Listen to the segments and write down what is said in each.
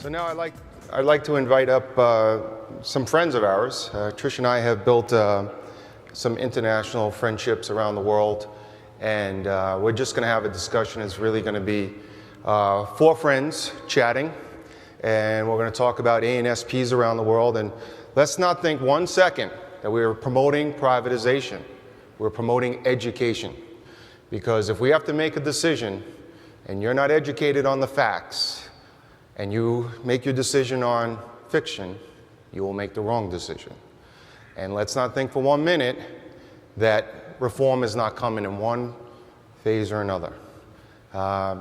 So now I'd like to invite up some friends of ours. Trish and I have built some international friendships around the world, and we're just going to have a discussion. It's really going to be four friends chatting, and we're going to talk about ANSPs around the world. And let's not think 1 second that we're promoting privatization. We're promoting education, because if we have to make a decision and you're not educated on the facts, and you make your decision on fiction, you will make the wrong decision. And let's not think for 1 minute that reform is not coming in one phase or another.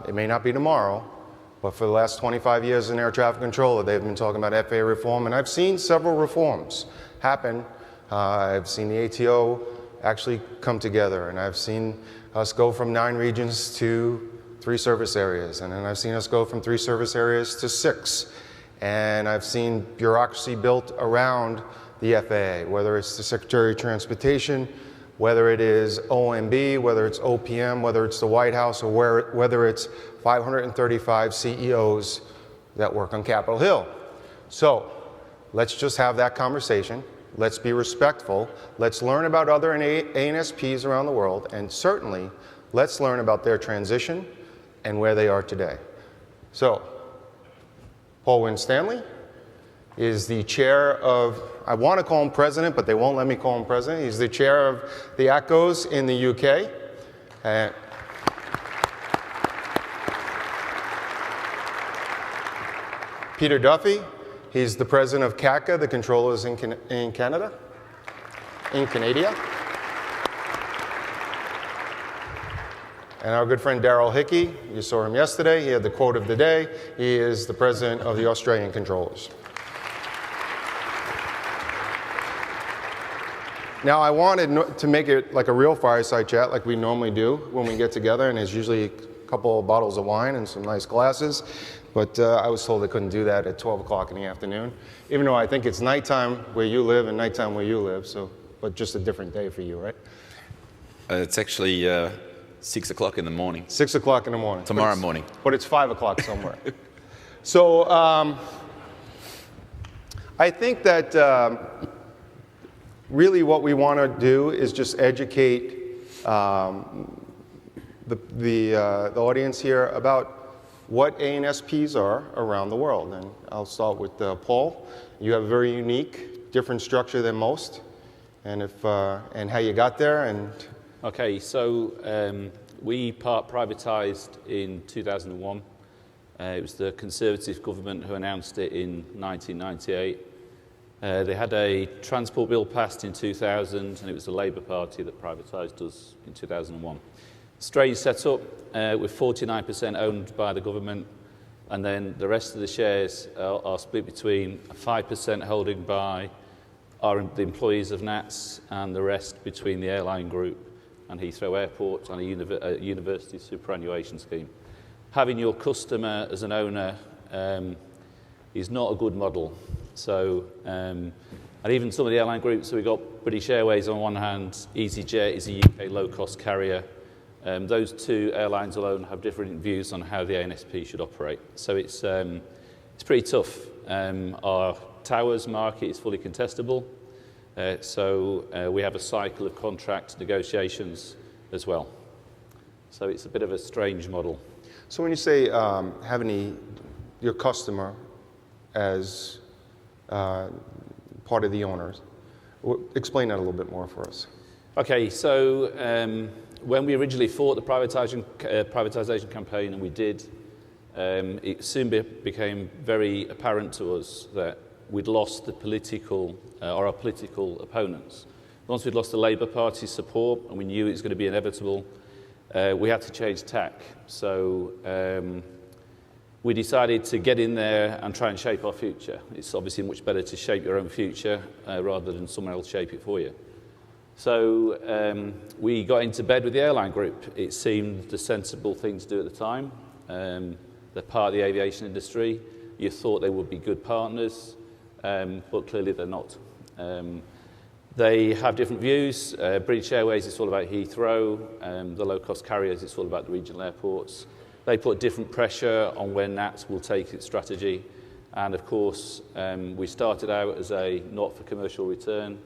It may not be tomorrow, but for the last 25 years in air traffic control, they've been talking about FAA reform, and I've seen several reforms happen. I've seen the ATO actually come together, and I've seen us go from 9 regions to 3 service areas, and then I've seen us go from 3 service areas to 6. And I've seen bureaucracy built around the FAA, whether it's the Secretary of Transportation, whether it is OMB, whether it's OPM, whether it's the White House, or whether it's 535 CEOs that work on Capitol Hill. So let's just have that conversation. Let's be respectful. Let's learn about other ANSPs around the world, and certainly let's learn about their transition and where they are today. So, Paul Winstanley is the chair of, I want to call him president, but they won't let me call him president. He's the chair of the ATCOs in the UK. Peter Duffy, he's the president of CACA, the controllers in Canada, in Canada. And our good friend Daryl Hickey, you saw him yesterday, he had the quote of the day. He is the president of the Australian controllers. Now, I wanted to make it like a real fireside chat like we normally do when we get together, and there's usually a couple of bottles of wine and some nice glasses, but I was told I couldn't do that at 12 o'clock in the afternoon, even though I think it's nighttime where you live and nighttime where you live, so, but just a different day for you, right? It's actually 6 o'clock in the morning. 6 o'clock in the morning. Tomorrow morning. But it's 5 o'clock somewhere. So I think that really what we want to do is just educate the audience here about what ANSPs are around the world. And I'll start with Paul. You have a very unique, different structure than most, and and how you got there. And okay, so we privatised in 2001. It was the Conservative government who announced it in 1998. They had a transport bill passed in 2000, and it was the Labour Party that privatised us in 2001. Strange setup, with 49% owned by the government, and then the rest of the shares are split between 5% holding by the employees of NATS, and the rest between the airline group and Heathrow Airport on a university superannuation scheme. Having your customer as an owner is not a good model. So, and even some of the airline groups, so we've got British Airways on one hand, EasyJet is a UK low-cost carrier. Those 2 airlines alone have different views on how the ANSP should operate. So it's pretty tough. Our towers market is fully contestable. So we have a cycle of contract negotiations as well. So it's a bit of a strange model. so when you say having your customer as part of the owners, explain that a little bit more for us. Okay, so when we originally fought the privatisation campaign, and we did, it soon became very apparent to us that we'd lost the political, or our political opponents. Once we'd lost the Labour Party's support, and we knew it was going to be inevitable, we had to change tack. So we decided to get in there and try and shape our future. It's obviously much better to shape your own future rather than someone else shape it for you. So we got into bed with the airline group. It seemed the sensible thing to do at the time. They're part of the aviation industry. You thought they would be good partners, but clearly they're not. They have different views. British Airways, it's all about Heathrow. The low-cost carriers, it's all about the regional airports. They put different pressure on where NATS will take its strategy. And of course, we started out as a not for commercial return,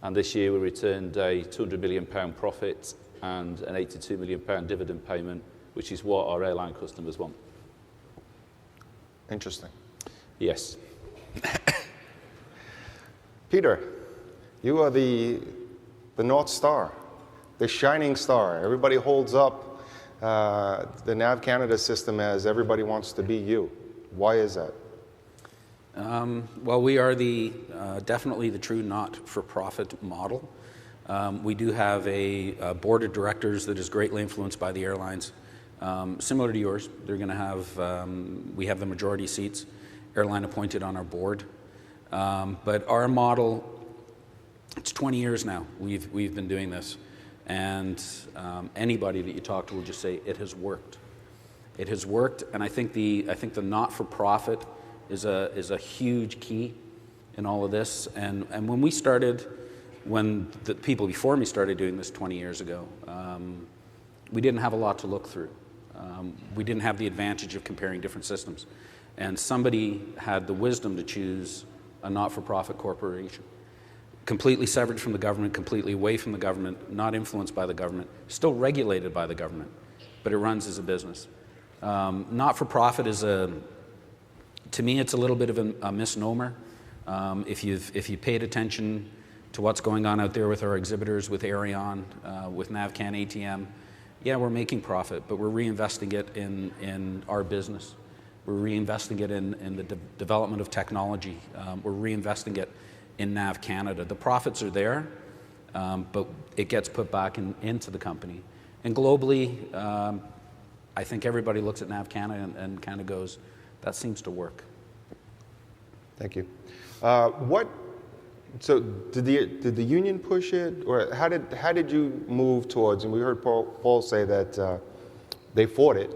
and this year we returned a £200 million profit and an £82 million dividend payment, which is what our airline customers want. Interesting. Yes. Peter, you are the North Star, the shining star. Everybody holds up the Nav Canada system as everybody wants to be you. Why is that? Well, we are definitely the true not-for-profit model. We do have a board of directors that is greatly influenced by the airlines, similar to yours. They're going to have, we have the majority seats, airline appointed on our board. But our model, it's 20 years now we've been doing this, and anybody that you talk to will just say it has worked. It has worked, and I think the not-for-profit is a huge key in all of this. And when we started, when the people before me started doing this 20 years ago, we didn't have a lot to look through. We didn't have the advantage of comparing different systems. And somebody had the wisdom to choose a not-for-profit corporation, completely severed from the government, completely away from the government, not influenced by the government, still regulated by the government, but it runs as a business. Not-for-profit is to me, it's a little bit of a misnomer. If you paid attention to what's going on out there with our exhibitors, with Aerion, with Nav Can ATM, yeah, we're making profit, but we're reinvesting it in our business. We're reinvesting it in the development of technology. We're reinvesting it in Nav Canada. The profits are there, but it gets put back into the company. And globally, I think everybody looks at Nav Canada and kind of goes, that seems to work. Thank you. So did the union push it, or how did you move towards? And we heard Paul say that they fought it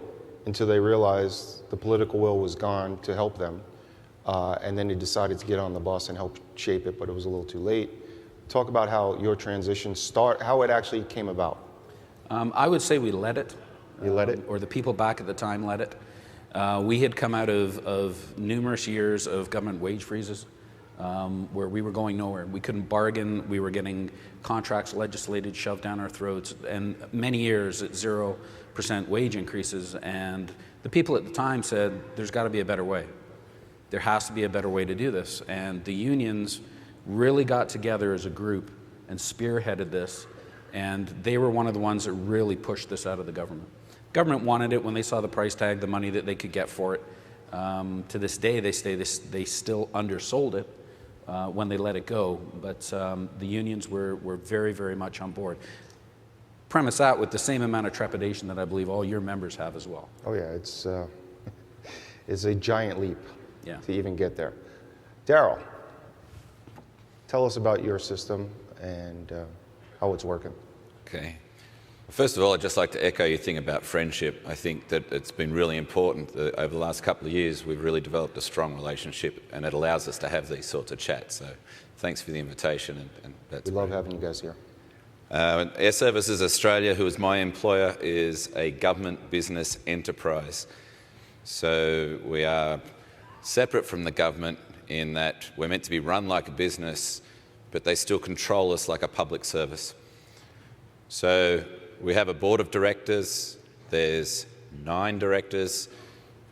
until they realized the political will was gone to help them, and then they decided to get on the bus and help shape it, but it was a little too late. Talk about how your transition how it actually came about. I would say we led it. You led it? Or the people back at the time led it. We had come out of numerous years of government wage freezes, where we were going nowhere. We couldn't bargain. We were getting contracts legislated, shoved down our throats, and many years at 0% wage increases. And the people at the time said, there's got to be a better way. There has to be a better way to do this. And the unions really got together as a group and spearheaded this. And they were one of the ones that really pushed this out of the government. Government wanted it when they saw the price tag, the money that they could get for it. To this day, they still undersold it when they let it go. But the unions were very, very much on board. Premise that with the same amount of trepidation that I believe all your members have as well. Oh yeah, it's a giant leap to even get there. Daryl, tell us about your system and how it's working. Okay. First of all, I'd just like to echo your thing about friendship. I think that it's been really important that over the last couple of years we've really developed a strong relationship, and it allows us to have these sorts of chats. So thanks for the invitation. And that's We love having you guys here. Airservices Australia, who is my employer, is a government business enterprise. So we are separate from the government in that we're meant to be run like a business, but they still control us like a public service. So we have a board of directors. There's 9 directors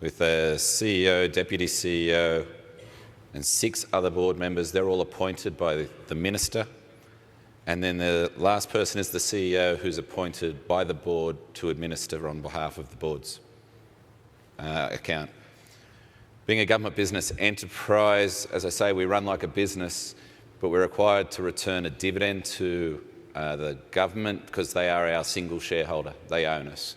with a CEO, deputy CEO, and 6 other board members. They're all appointed by the minister. And then the last person is the CEO, who's appointed by the board to administer on behalf of the board's account. Being a government business enterprise, as I say, we run like a business, but we're required to return a dividend to the government because they are our single shareholder. They own us.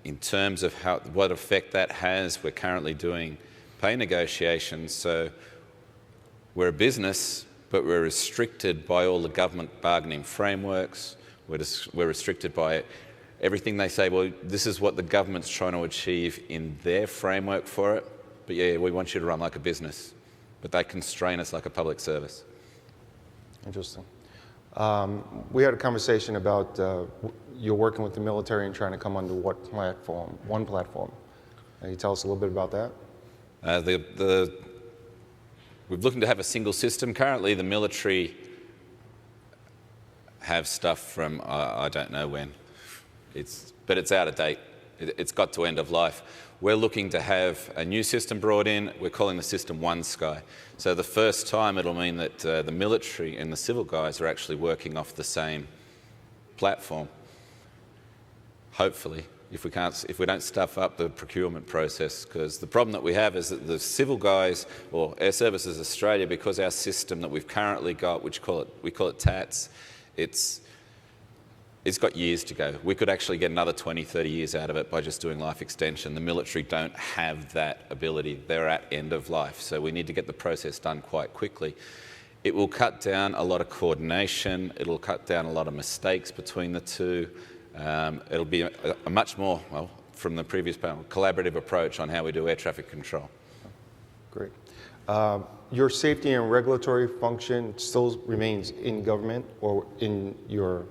In terms of what effect that has, we're currently doing pay negotiations. So we're a business, but we're restricted by all the government bargaining frameworks. We're restricted by everything they say, well, this is what the government's trying to achieve in their framework for it. But yeah, we want you to run like a business. But they constrain us like a public service. Interesting. We had a conversation about you're working with the military and trying to come under what platform, one platform. Can you tell us a little bit about that? We're looking to have a single system. Currently, the military have stuff from I don't know when, but it's out of date. It's got to end of life. We're looking to have a new system brought in. We're calling the system One Sky. So the first time it'll mean that the military and the civil guys are actually working off the same platform. Hopefully, if we don't stuff up the procurement process, because the problem that we have is that the civil guys, or Airservices Australia, because our system that we've currently got, we call it TATS, it's got years to go. We could actually get another 20, 30 years out of it by just doing life extension. The military don't have that ability. They're at end of life. So we need to get the process done quite quickly. It will cut down a lot of coordination. It'll cut down a lot of mistakes between the two. It'll be a much more, well, from the previous panel, collaborative approach on how we do air traffic control. Great. Your safety and regulatory function still remains in government or in your...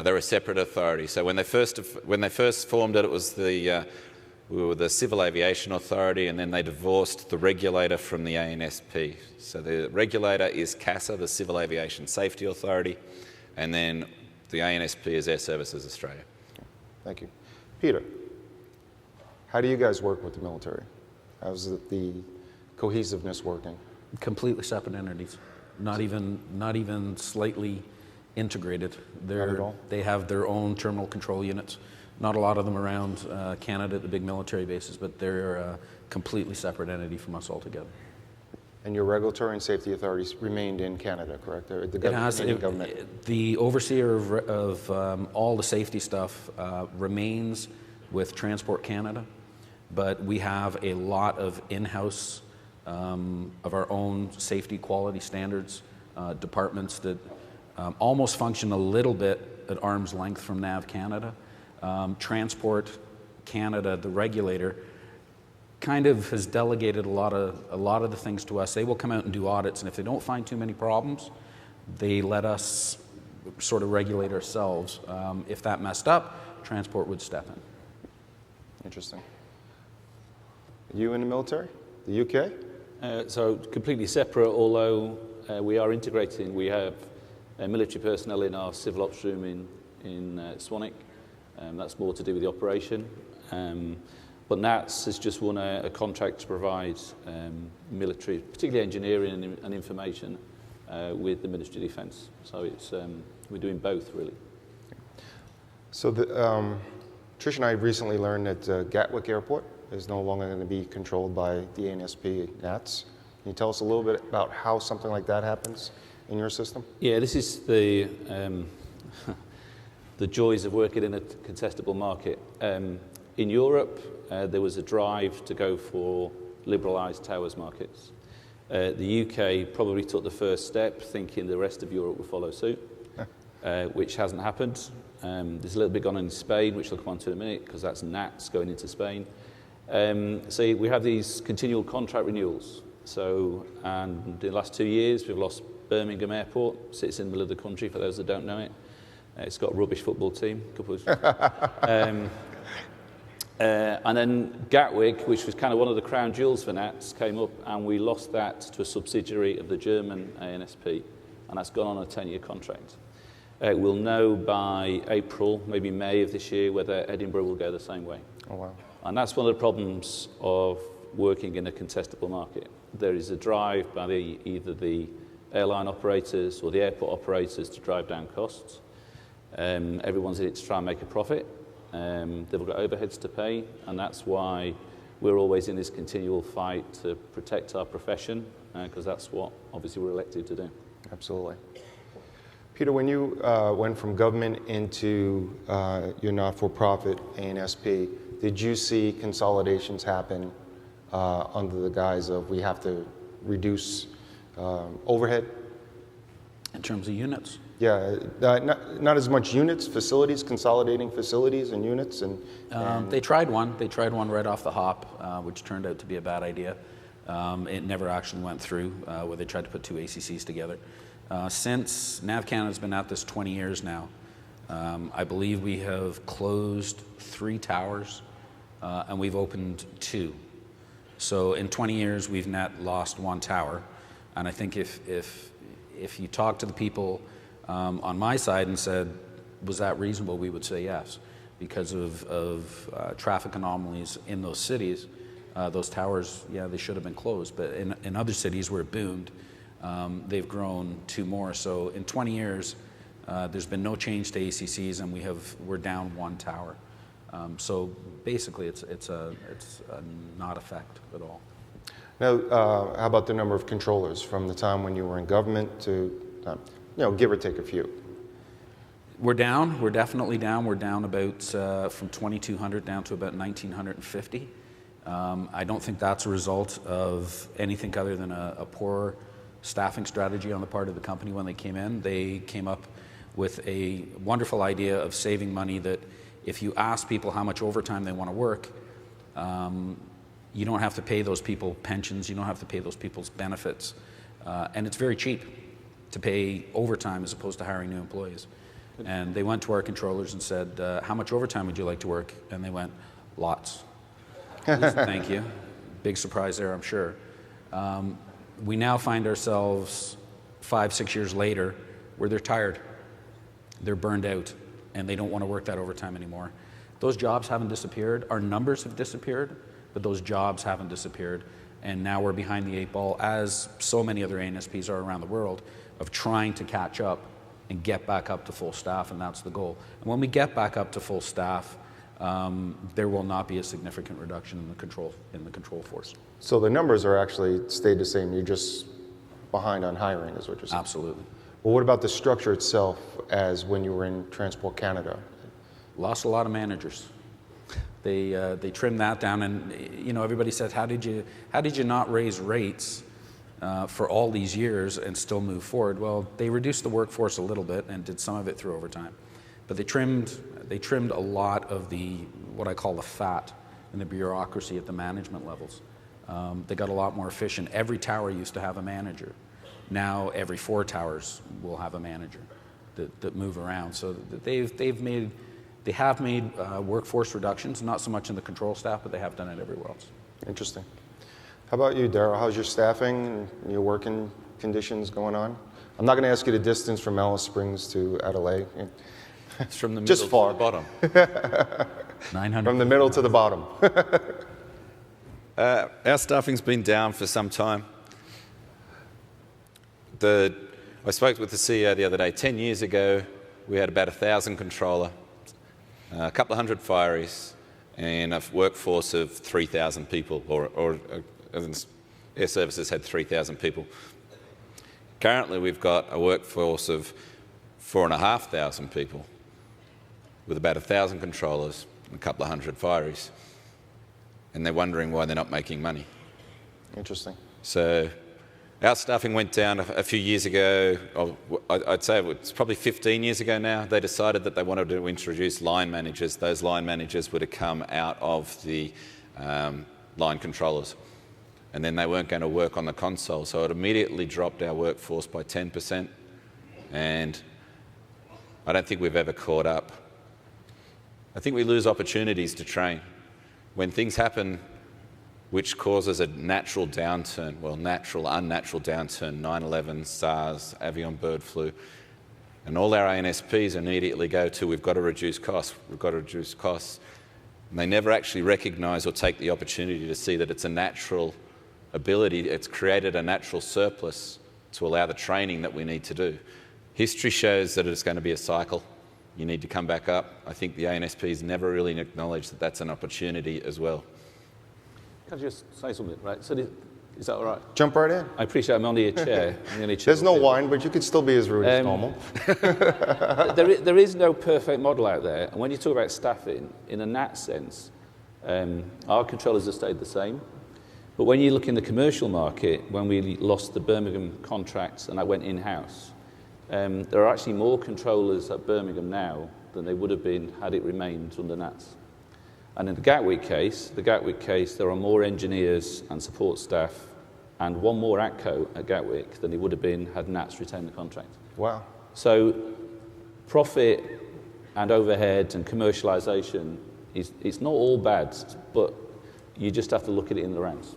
They're a separate authority. So when they first formed it, it was we were the Civil Aviation Authority, and then they divorced the regulator from the ANSP. So the regulator is CASA, the Civil Aviation Safety Authority, and then the ANSP is Airservices Australia. Thank you. Peter, how do you guys work with the military? How's the cohesiveness working? Completely separate entities, not even slightly integrated. Not at all? They have their own terminal control units. Not a lot of them around Canada at the big military bases, but they're a completely separate entity from us altogether. And your regulatory and safety authorities remained in Canada, correct? The overseer of all the safety stuff remains with Transport Canada, but we have a lot of in-house of our own safety quality standards departments that almost function a little bit at arm's length from Nav Canada. Transport Canada, the regulator, kind of has delegated a lot of the things to us. They will come out and do audits, and if they don't find too many problems, they let us sort of regulate ourselves. If that messed up, Transport would step in. Interesting. You in the military? The UK? So completely separate, although we are integrating. We have military personnel in our civil ops room in Swanwick. That's more to do with the operation. But NATS has just won a contract to provide military, particularly engineering and information, with the Ministry of Defence. So it's we're doing both, really. So Trish and I recently learned that Gatwick Airport is no longer going to be controlled by the ANSP NATS. Can you tell us a little bit about how something like that happens in your system? Yeah, this is the the joys of working in a contestable market. In Europe, there was a drive to go for liberalised towers markets. The UK probably took the first step, thinking the rest of Europe would follow suit, which hasn't happened. There's a little bit gone on in Spain, which I'll come on to in a minute, because that's NATS going into Spain. So we have these continual contract renewals. So, and in the last 2 years, we've lost Birmingham Airport, sits in the middle of the country, for those that don't know it. It's got a rubbish football team. And then Gatwick, which was kind of one of the crown jewels for NATS, came up, and we lost that to a subsidiary of the German ANSP, and that's gone on a 10-year contract. We'll know by April, maybe May of this year, whether Edinburgh will go the same way. Oh, wow. And that's one of the problems of working in a contestable market. There is a drive by either the airline operators or the airport operators to drive down costs. Everyone's in it to try and make a profit. They've got overheads to pay, and that's why we're always in this continual fight to protect our profession, because that's what obviously we're elected to do. Absolutely. Peter, when you went from government into your not-for-profit ANSP, did you see consolidations happen under the guise of we have to reduce overhead? In terms of units? Yeah, not as much units, facilities, consolidating facilities and units, and they tried one. They tried one right off the hop, which turned out to be a bad idea. It never actually went through, where they tried to put two ACCs together. Since Nav Canada's been at this 20 years now, I believe we have closed 3 towers, and we've opened 2. So in 20 years, we've net lost one tower. And I think if you talk to the people on my side and said, was that reasonable, we would say yes. Because of traffic anomalies in those cities, those towers, yeah, they should have been closed. But in other cities where it boomed, they've grown 2 more. So in 20 years, there's been no change to ACCs, and we're down 1 tower. So basically, it's a not effect at all. Now, how about the number of controllers from the time when you were in government to, give or take a few? We're down. We're definitely down. We're down about from 2,200 down to about 1,950. I don't think that's a result of anything other than a poor staffing strategy on the part of the company when they came in. They came up with a wonderful idea of saving money that if you ask people how much overtime they want to work, you don't have to pay those people pensions, you don't have to pay those people's benefits. And it's very cheap to pay overtime as opposed to hiring new employees. And they went to our controllers and said, how much overtime would you like to work? And they went, lots. Thank you. Big surprise there, I'm sure. We now find ourselves 5-6 years later where they're tired, they're burned out, and they don't want to work that overtime anymore. Those jobs haven't disappeared. Our numbers have disappeared, but those jobs haven't disappeared. And now we're behind the 8 ball, as so many other ANSPs are around the world, of trying to catch up and get back up to full staff, and that's the goal. And when we get back up to full staff, there will not be a significant reduction in the control force. So the numbers are actually stayed the same. You're just behind on hiring, is what you're saying? Absolutely. Well, what about the structure itself as when you were in Transport Canada? Lost a lot of managers. They trimmed that down, and everybody said, how did you not raise rates for all these years and still move forward? Well, they reduced the workforce a little bit and did some of it through overtime, but they trimmed a lot of what I call the fat and the bureaucracy at the management levels. They got a lot more efficient. Every tower used to have a manager. Now every 4 towers will have a manager that move around. So they have made workforce reductions, not so much in the control staff, but they have done it everywhere else. Interesting. How about you, Darryl? How's your staffing and your working conditions going on? I'm not going to ask you the distance from Alice Springs to Adelaide. It's from the middle Just far. to the bottom. 900. From the middle to the bottom. Our staffing's been down for some time. I spoke with the CEO the other day. 10 years ago, we had about 1,000 controller, a couple of hundred fireys, and a workforce of 3,000 people, or Airservices had 3,000 people. Currently, we've got a workforce of 4,500 people, with about 1,000 controllers and a couple of hundred fireys, and they're wondering why they're not making money. Interesting. So our staffing went down a few years ago. I'd say it's probably 15 years ago now. They decided that they wanted to introduce line managers. Those line managers were to come out of the line controllers, and then they weren't going to work on the console. So it immediately dropped our workforce by 10%, and I don't think we've ever caught up. I think we lose opportunities to train. When things happen which causes a natural downturn, well, natural, unnatural downturn, 9/11, SARS, avian bird flu, and all our ANSPs immediately go to, we've got to reduce costs, we've got to reduce costs. And they never actually recognise or take the opportunity to see that it's a natural ability, it's created a natural surplus to allow the training that we need to do. History shows that it's going to be a cycle. You need to come back up. I think the ANSPs never really acknowledge that that's an opportunity as well. Can I just say something, right? So is that all right? Jump right in. I appreciate I'm only a chair. There's no wine, but you could still be as rude as normal. There is no perfect model out there. And when you talk about staffing, in a NAT sense, our controllers have stayed the same. But when you look in the commercial market, when we lost the Birmingham contracts and that went in-house, there are actually more controllers at Birmingham now than they would have been had it remained under NATS. And in the Gatwick case, there are more engineers and support staff and one more ATCO at Gatwick than it would have been had NATS retained the contract. Wow. So profit and overhead and commercialisation, it's not all bad, but you just have to look at it in the rounds.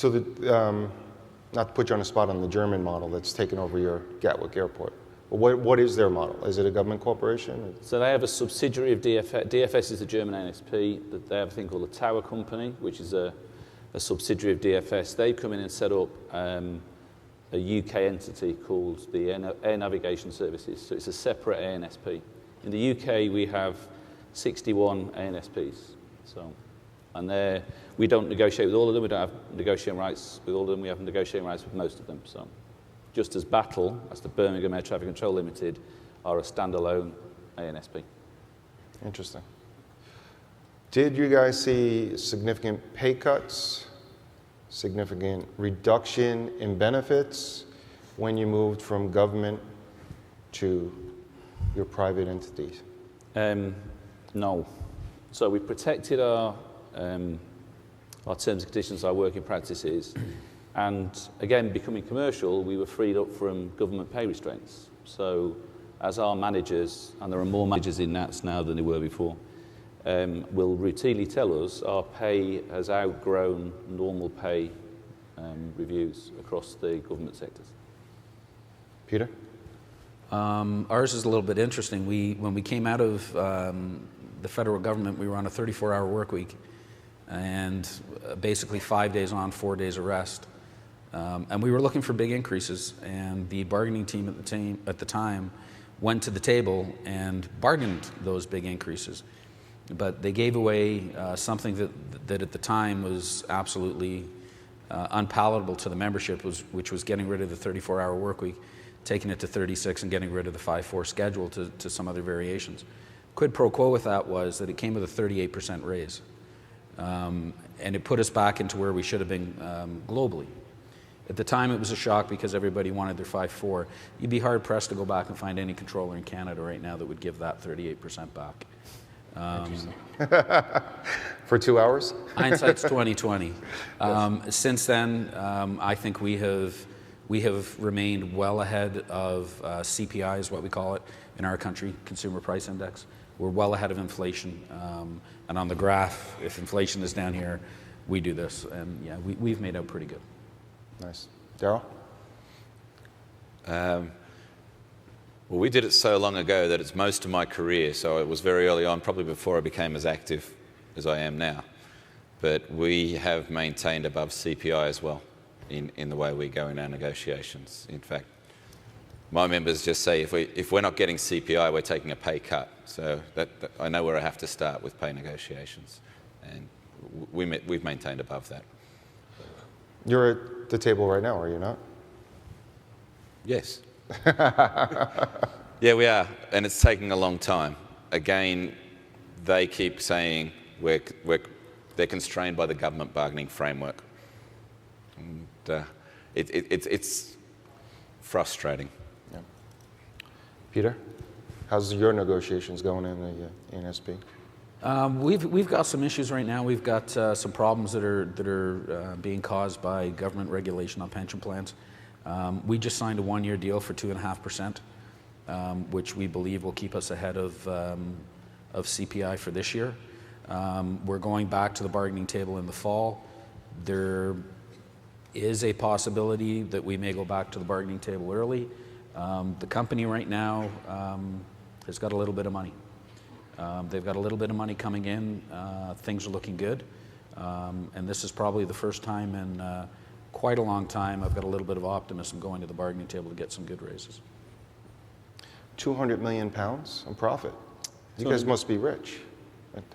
So not to put you on the spot on the German model that's taken over your Gatwick Airport. What is their model? Is it a government corporation? So they have a subsidiary of DFS. DFS is the German ANSP. They have a thing called the Tower Company, which is a subsidiary of DFS. They've come in and set up a UK entity called the Air Navigation Services. So it's a separate ANSP. In the UK, we have 61 ANSPs. And we don't negotiate with all of them. We don't have negotiating rights with all of them. We have negotiating rights with most of them. So, just as Battle, as the Birmingham Air Traffic Control Limited, are a standalone ANSP. Interesting. Did you guys see significant pay cuts, significant reduction in benefits when you moved from government to your private entities? No. So we protected our terms and conditions, our working practices, and again, becoming commercial, we were freed up from government pay restraints. So as our managers, and there are more managers in NATS now than there were before, will routinely tell us our pay has outgrown normal pay reviews across the government sectors. Peter? Ours is a little bit interesting. When we came out of the federal government, we were on a 34-hour work week and basically 5 days on, 4 days of rest. And we were looking for big increases, and the bargaining team at the time went to the table and bargained those big increases. But they gave away something that at the time was absolutely unpalatable to the membership, which was getting rid of the 34-hour work week, taking it to 36 and getting rid of the 5-4 schedule to some other variations. Quid pro quo with that was that it came with a 38% raise. And it put us back into where we should have been globally. At the time, it was a shock because everybody wanted their 5-4. You'd be hard-pressed to go back and find any controller in Canada right now that would give that 38% back. For 2 hours? Hindsight's 2020. Since then, I think we have remained well ahead of CPI, is what we call it in our country, Consumer Price Index. We're well ahead of inflation. And on the graph, if inflation is down here, we do this. And yeah, we've made out pretty good. Nice. Daryl? Well, we did it so long ago that it's most of my career, so it was very early on, probably before I became as active as I am now. But we have maintained above CPI as well in the way we go in our negotiations. In fact, my members just say if we're not getting CPI, we're taking a pay cut. So that I know where I have to start with pay negotiations, and we've maintained above that. You're at the table right now, are you not? Yes. Yeah, we are, and it's taking a long time. Again, they keep saying they're constrained by the government bargaining framework. And it's frustrating. Yeah. Peter, how's your negotiations going in the ANSP? We've got some issues right now. We've got some problems that are being caused by government regulation on pension plans. We just signed a 1-year deal for 2.5%, which we believe will keep us ahead of CPI for this year. We're going back to the bargaining table in the fall. There is a possibility that we may go back to the bargaining table early. The company right now has got a little bit of money. They've got a little bit of money coming in. Things are looking good. And this is probably the first time in quite a long time I've got a little bit of optimism going to the bargaining table to get some good raises. 200 million pounds in profit. You guys must be rich.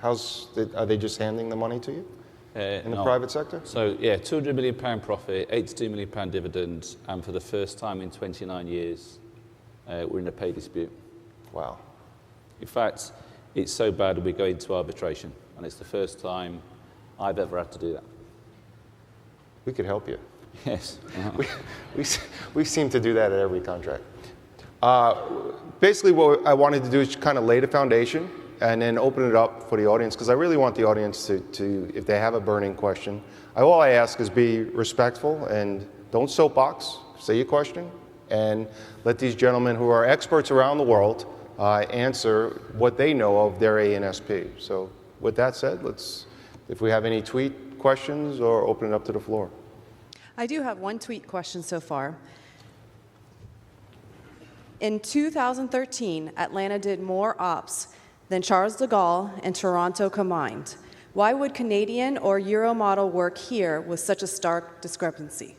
Are they just handing the money to you in the private sector? So yeah, £200 million profit, £82 million dividends, and for the first time in 29 years, we're in a pay dispute. Wow. In fact, it's so bad we're going to arbitration, and it's the first time I've ever had to do that. We could help you. Yes. We seem to do that at every contract. Basically, what I wanted to do is kind of lay the foundation and then open it up for the audience, because I really want the audience to, if they have a burning question, all I ask is be respectful and don't soapbox, say your question, and let these gentlemen who are experts around the world answer what they know of their ANSP. So with that said, if we have any tweet questions or open it up to the floor. I do have one tweet question so far. In 2013, Atlanta did more ops than Charles de Gaulle and Toronto combined. Why would Canadian or Euro model work here with such a stark discrepancy?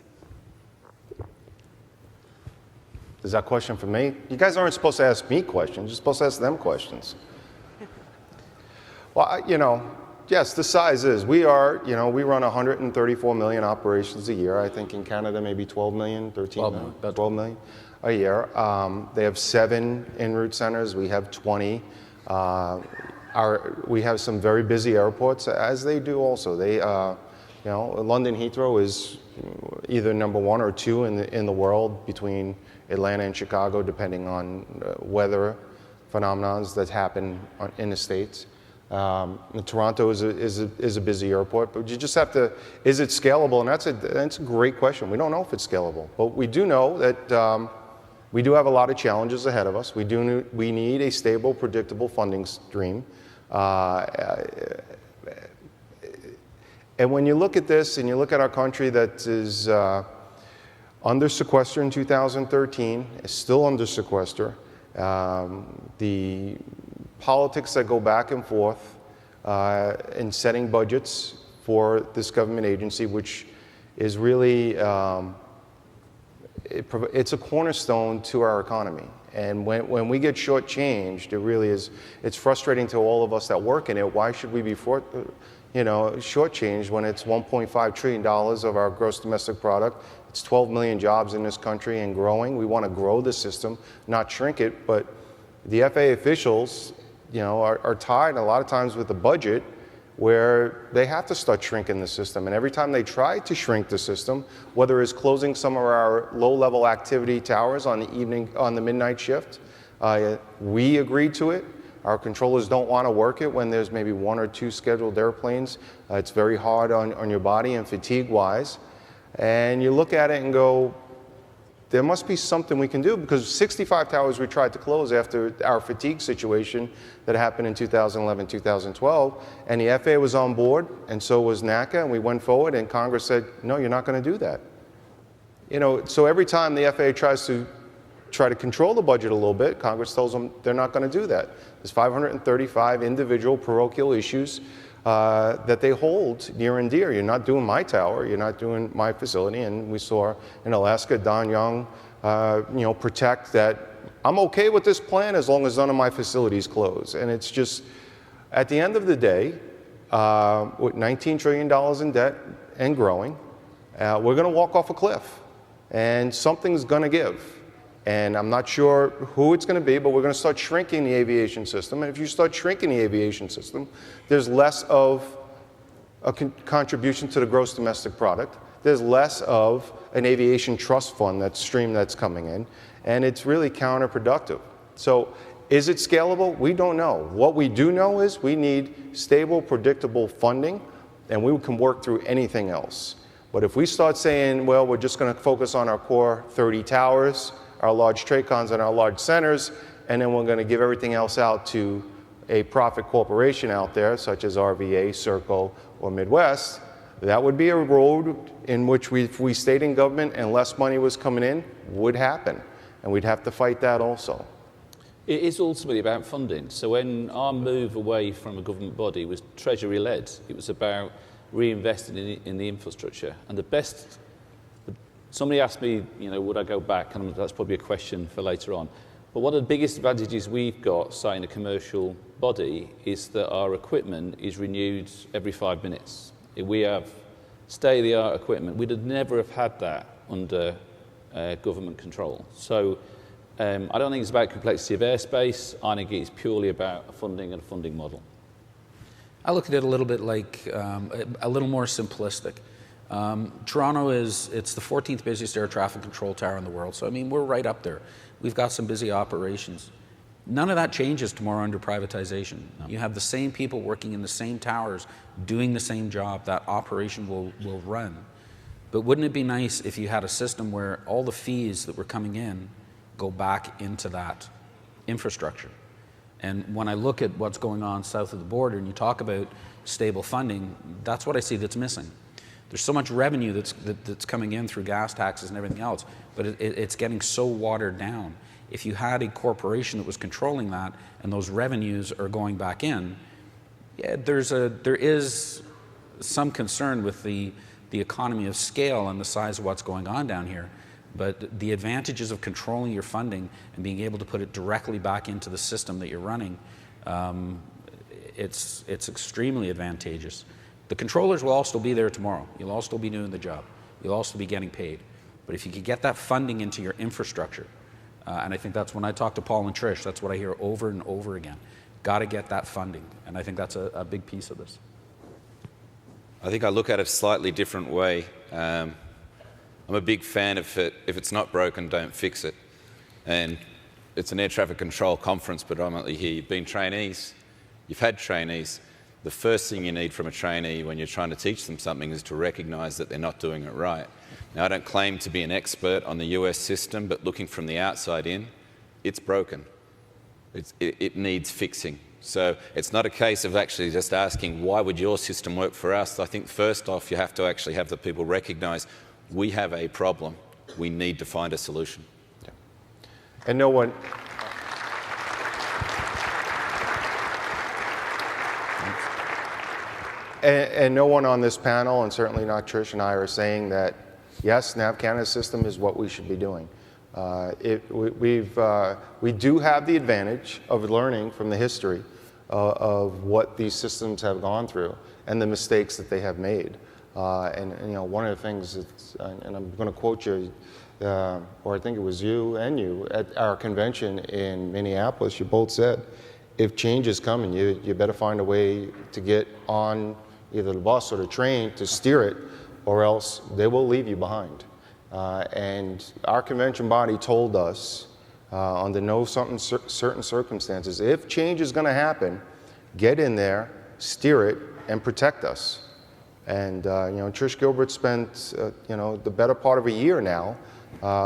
Is that a question for me? You guys aren't supposed to ask me questions. You're supposed to ask them questions. Well, yes, the size is. We run 134 million operations a year. I think in Canada, maybe 12 million, 13 million, about 12 million a year. They have 7 en route centers. We have 20. We have some very busy airports, as they do also. London Heathrow is either number 1 or 2 in the world between Atlanta and Chicago, depending on weather phenomenons that happen in the States. Toronto is a busy airport, but you just have to, is it scalable? And that's a great question. We don't know if it's scalable, but we do know that we do have a lot of challenges ahead of us. We need a stable, predictable funding stream. And when you look at this and you look at our country that is under sequester in 2013, is still under sequester, the politics that go back and forth in setting budgets for this government agency, which is really, it's a cornerstone to our economy. And when we get shortchanged, it really is, it's frustrating to all of us that work in it. Why should we be shortchanged when it's $1.5 trillion of our gross domestic product? It's 12 million jobs in this country and growing. We want to grow the system, not shrink it. But the FAA officials, are tied a lot of times with the budget where they have to start shrinking the system. And every time they try to shrink the system, whether it's closing some of our low-level activity towers on the midnight shift, we agreed to it. Our controllers don't want to work it when there's maybe 1 or 2 scheduled airplanes. It's very hard on your body and fatigue-wise. And you look at it and go, there must be something we can do, because 65 towers we tried to close after our fatigue situation that happened in 2011, 2012, and the FAA was on board, and so was NACA, and we went forward, and Congress said, no, you're not going to do that. So every time the FAA tries to control the budget a little bit, Congress tells them they're not going to do that. There's 535 individual parochial issues that they hold near and dear. You're not doing my tower, you're not doing my facility, and we saw in Alaska, Don Young, protect that. I'm okay with this plan as long as none of my facilities close. And it's just, at the end of the day, with $19 trillion in debt and growing, we're going to walk off a cliff, and something's going to give. And I'm not sure who it's going to be, but we're going to start shrinking the aviation system. And if you start shrinking the aviation system, there's less of a contribution to the gross domestic product. There's less of an aviation trust fund that's coming in. And it's really counterproductive. So is it scalable? We don't know. What we do know is we need stable, predictable funding, and we can work through anything else. But if we start saying, well, we're just going to focus on our core 30 towers, our large TRACONs and our large centers, and then we're going to give everything else out to a profit corporation out there, such as RVA, Circle, or Midwest, that would be a road in which if we stayed in government and less money was coming in, would happen. And we'd have to fight that also. It is ultimately about funding. So when our move away from a government body was Treasury-led, it was about reinvesting in the infrastructure. And somebody asked me, would I go back? And that's probably a question for later on. But one of the biggest advantages we've got, starting a commercial body, is that our equipment is renewed every 5 minutes. If we have state-of-the-art equipment, we'd never have had that under government control. So I don't think it's about complexity of airspace. I think it's purely about funding and a funding model. I look at it a little bit like a little more simplistic. Toronto it's the 14th busiest air traffic control tower in the world. So, we're right up there. We've got some busy operations. None of that changes tomorrow under privatization. No. You have the same people working in the same towers, doing the same job. That operation will run. But wouldn't it be nice if you had a system where all the fees that were coming in go back into that infrastructure? And when I look at what's going on south of the border and you talk about stable funding, that's what I see that's missing. There's so much revenue that's coming in through gas taxes and everything else, but it's getting so watered down. If you had a corporation that was controlling that and those revenues are going back in, yeah, there is some concern with the economy of scale and the size of what's going on down here. But the advantages of controlling your funding and being able to put it directly back into the system that you're running, it's extremely advantageous. The controllers will all still be there tomorrow. You'll all still be doing the job. You'll all still be getting paid. But if you could get that funding into your infrastructure, and I think that's when I talk to Paul and Trish, that's what I hear over and over again. Got to get that funding. And I think that's a big piece of this. I think I look at it a slightly different way. I'm a big fan of it. If it's not broken, don't fix it. And it's an air traffic control conference predominantly here. You've been trainees. You've had trainees. The first thing you need from a trainee when you're trying to teach them something is to recognise that they're not doing it right. Now, I don't claim to be an expert on the US system, but looking from the outside in, it's broken. It needs fixing. So it's not a case of actually just asking, why would your system work for us? I think first off, you have to actually have the people recognise we have a problem. We need to find a solution. Yeah. And no one... And no one on this panel, and certainly not Trish and I, are saying that, yes, Nav Canada's system is what we should be doing. We do have the advantage of learning from the history of what these systems have gone through and the mistakes that they have made. And you know, one of the things, and I'm going to quote you, or I think it was you and you, at our convention in Minneapolis, you both said, if change is coming, you better find a way to get on either the bus or the train to steer it, or else they will leave you behind. And our convention body told us, under no certain circumstances, if change is going to happen, get in there, steer it, and protect us. And you know, Trish Gilbert spent you know, the better part of a year now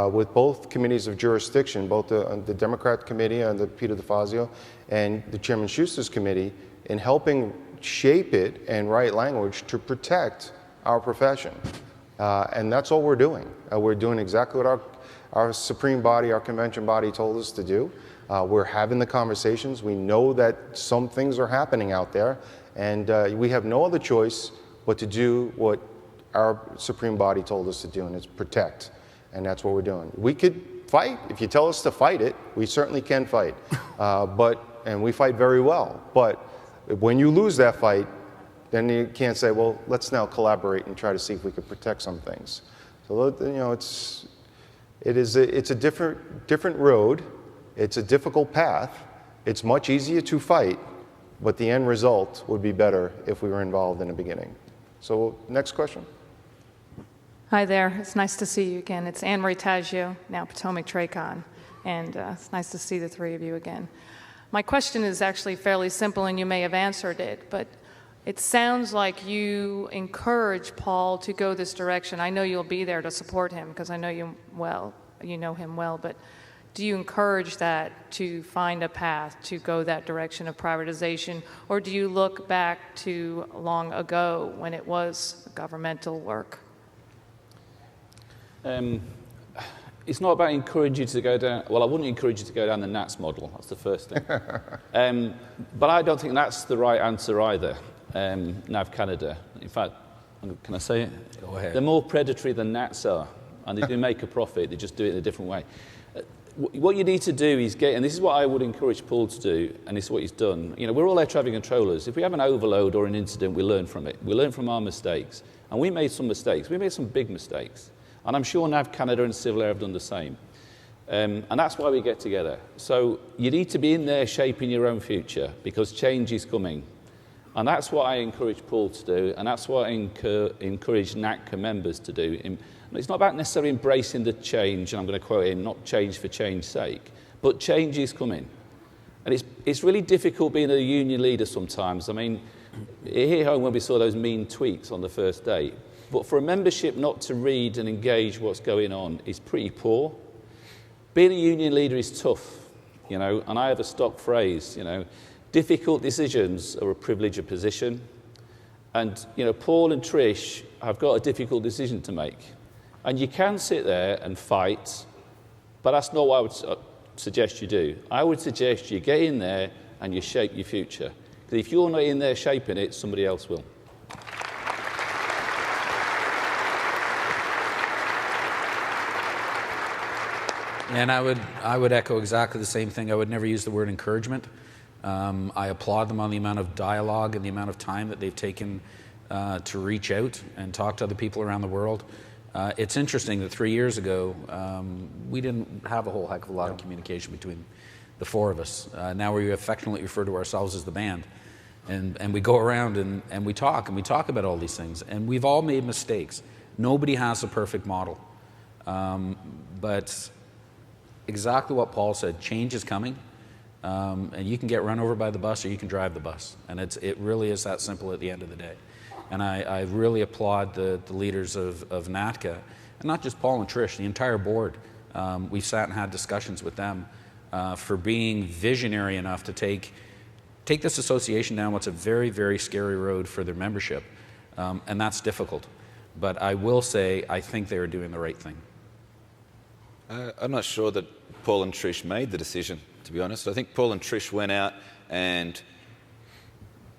with both committees of jurisdiction, both the Democrat committee and the Peter DeFazio and the Chairman Schuster's committee, in helping shape it and write language to protect our profession. And that's all we're doing. We're doing exactly what our Supreme Body, our convention body told us to do. We're having the conversations. We know that some things are happening out there, and we have no other choice but to do what our Supreme Body told us to do, and it's protect. And that's what we're doing. We could fight. If you tell us to fight it, we certainly can fight. And we fight very well. But when you lose that fight, then you can't say, well, let's now collaborate and try to see if we can protect some things. So, you know, it's a different road. It's a difficult path. It's much easier to fight, but the end result would be better if we were involved in the beginning. So, next question. Hi there. It's nice to see you again. It's Anne Marie Taggio, now Potomac Tracon, and it's nice to see the three of you again. My question is actually fairly simple, and you may have answered it, but it sounds like you encourage Paul to go this direction. I know you'll be there to support him because I know you well. You know him well, but do you encourage that to find a path to go that direction of privatization, or do you look back to long ago when it was governmental work? It's not about encouraging you to go down. Well, I wouldn't encourage you to go down the NATS model. That's the first thing. But I don't think that's the right answer either. Nav Canada. In fact, can I say it? Go ahead. They're more predatory than NATS are, and they do make a profit. They just do it in a different way. What you need to do is get, and this is what I would encourage Paul to do, and this is what he's done. You know, we're all air traffic controllers. If we have an overload or an incident, we learn from it. We learn from our mistakes, and we made some mistakes. We made some big mistakes. And I'm sure Nav Canada and Civil Air have done the same. And that's why we get together. So you need to be in there shaping your own future because change is coming. And that's what I encourage Paul to do, and that's what I encourage NACCA members to do. And it's not about necessarily embracing the change, and I'm going to quote him, not change for change's sake, but change is coming. And it's really difficult being a union leader sometimes. I mean, here home when we saw those mean tweets on the first day, but for a membership not to read and engage what's going on is pretty poor. Being a union leader is tough, you know, and I have a stock phrase, you know, difficult decisions are a privilege of position, And, you know, Paul and Trish have got a difficult decision to make. And you can sit there and fight, but that's not what I would suggest you do. I would suggest you get in there and you shape your future. Because if you're not in there shaping it, somebody else will. And I would echo exactly the same thing. I would never use the word encouragement. I applaud them on the amount of dialogue and the amount of time that they've taken to reach out and talk to other people around the world. It's interesting that 3 years ago, we didn't have a whole heck of a lot of communication between the four of us. Now we affectionately refer to ourselves as the band. And we go around and we talk about all these things. And we've all made mistakes. Nobody has a perfect model. But exactly what Paul said, change is coming. And you can get run over by the bus or you can drive the bus. And it really is that simple at the end of the day. And I really applaud the leaders of NATCA, and not just Paul and Trish, the entire board. We've sat and had discussions with them for being visionary enough to take this association down what's a very, very scary road for their membership. And that's difficult. But I will say, I think they are doing the right thing. I'm not sure that Paul and Trish made the decision, to be honest. I think Paul and Trish went out and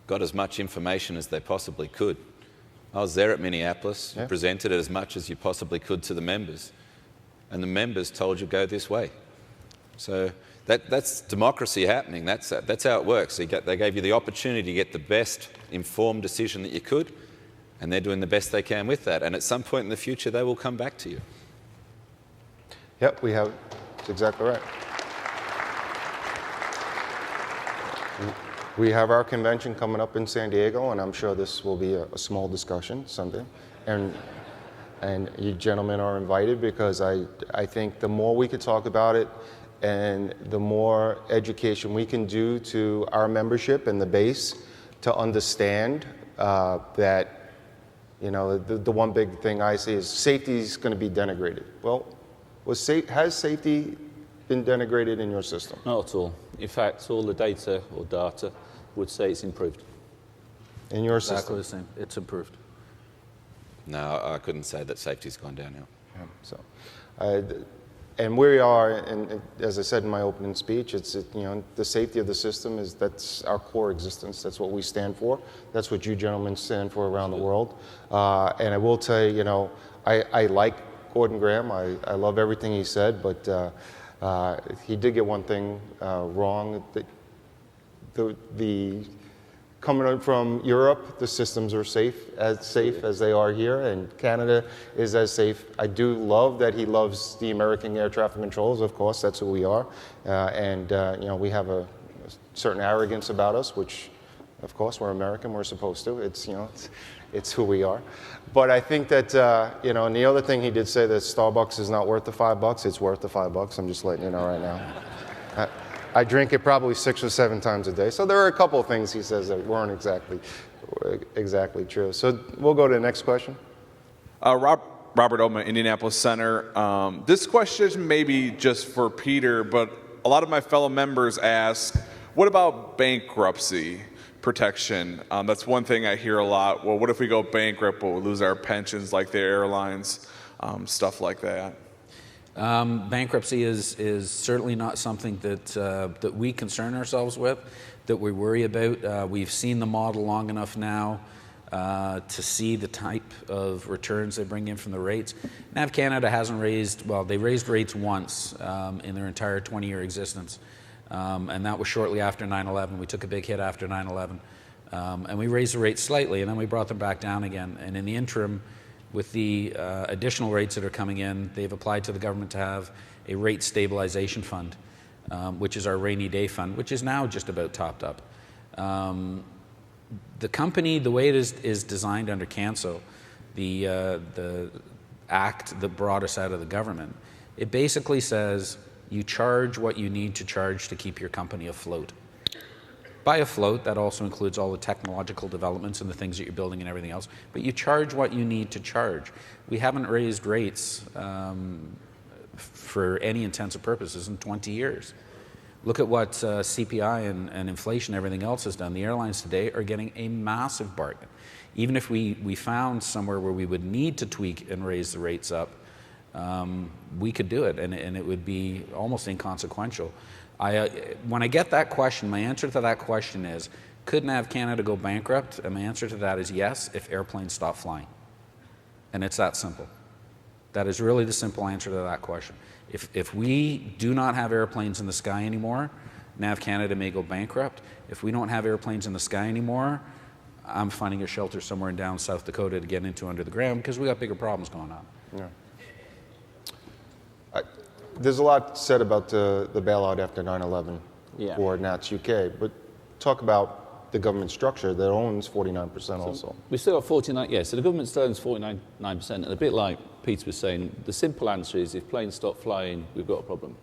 got as much information as they possibly could. I was there at Minneapolis, presented it as much as you possibly could to the members, and the members told you go this way. So that's democracy happening. That's how it works. They gave you the opportunity to get the best informed decision that you could, and they're doing the best they can with that. And at some point in the future, they will come back to you. Yep, that's exactly right. We have our convention coming up in San Diego, and I'm sure this will be a small discussion Sunday. And you gentlemen are invited, because I think the more we could talk about it and the more education we can do to our membership and the base to understand that, you know, the one big thing I see is safety is going to be denigrated. Well, has safety been denigrated in your system? Not at all. In fact, all the data would say it's improved. In your Exactly system? the same. It's improved. No, I couldn't say that safety's gone downhill. Yeah, so, and we are, and as I said in my opening speech, the safety of the system that's our core existence. That's what we stand for. That's what you gentlemen stand for around the world. And I will tell you, I like Gordon Graham. I love everything he said, but he did get one thing wrong. The coming from Europe, the systems are safe as they are here, and Canada is as safe. I do love that he loves the American air traffic controllers. Of course, that's who we are, and we have a certain arrogance about us, which, of course, we're American. We're supposed to. It's who we are. But I think that and the other thing he did say, that Starbucks is not worth the $5. It's worth the $5. I'm just letting you know right now. I drink it probably 6 or 7 times a day. So there are a couple of things he says that weren't exactly true. So we'll go to the next question. Robert Oma, Indianapolis Center. This question may be just for Peter, but a lot of my fellow members ask, what about bankruptcy protection? That's one thing I hear a lot. Well, what if we go bankrupt? Will we lose our pensions like the airlines? Stuff like that. Bankruptcy is certainly not something that we concern ourselves with, that we worry about. We've seen the model long enough now to see the type of returns they bring in from the rates. Nav Canada hasn't they raised rates once in their entire 20-year existence, and that was shortly after 9/11. We took a big hit after 9/11, and we raised the rates slightly, and then we brought them back down again. And in the interim, with the additional rates that are coming in, they've applied to the government to have a rate stabilization fund, which is our rainy day fund, which is now just about topped up. The company, the way it is designed under CANSO, the act that brought us out of the government, it basically says you charge what you need to charge to keep your company afloat. By afloat, that also includes all the technological developments and the things that you're building and everything else, but you charge what you need to charge. We haven't raised rates for any intents and purposes in 20 years. Look at what CPI and inflation, everything else has done. The airlines today are getting a massive bargain. Even if we found somewhere where we would need to tweak and raise the rates up, we could do it, and it would be almost inconsequential. When I get that question, my answer to that question is, could Nav Canada go bankrupt? And my answer to that is yes, if airplanes stop flying. And it's that simple. That is really the simple answer to that question. If we do not have airplanes in the sky anymore, Nav Canada may go bankrupt. If we don't have airplanes in the sky anymore, I'm finding a shelter somewhere in down South Dakota to get into under the ground because we got bigger problems going on. Yeah. There's a lot said about the bailout after 9/11 for NATS UK, but talk about the government structure that owns 49% also. We still got 49, yeah, so the government still owns 49%, and a bit like Peter was saying, the simple answer is if planes stop flying, we've got a problem.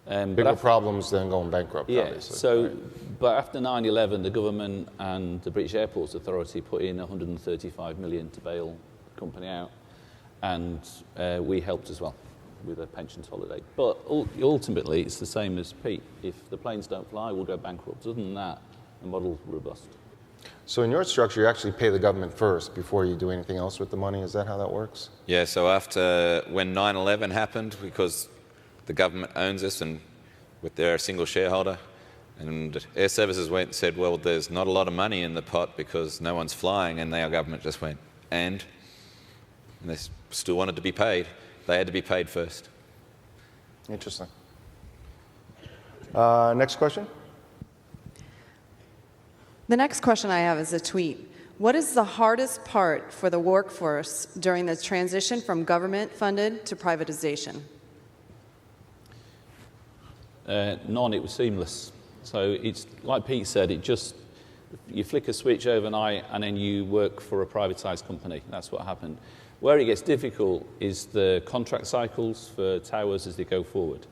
Bigger problems than going bankrupt, yeah, obviously. so, right. But after 9/11, the government and the British Airports Authority put in 135 million to bail the company out, and we helped as well with a pensions holiday. But ultimately, it's the same as Pete. If the planes don't fly, we'll go bankrupt. Other than that, the model's robust. So in your structure, you actually pay the government first before you do anything else with the money. Is that how that works? Yeah, so when 9/11 happened, because the government owns us and they're a single shareholder, and Airservices went and said, well, there's not a lot of money in the pot because no one's flying, and our government just went, and they still wanted to be paid. They had to be paid first. Interesting. Next question. The next question I have is a tweet. What is the hardest part for the workforce during the transition from government-funded to privatization? None, it was seamless. So it's like Pete said, you flick a switch overnight and then you work for a privatized company. That's what happened. Where it gets difficult is the contract cycles for towers as they go forward.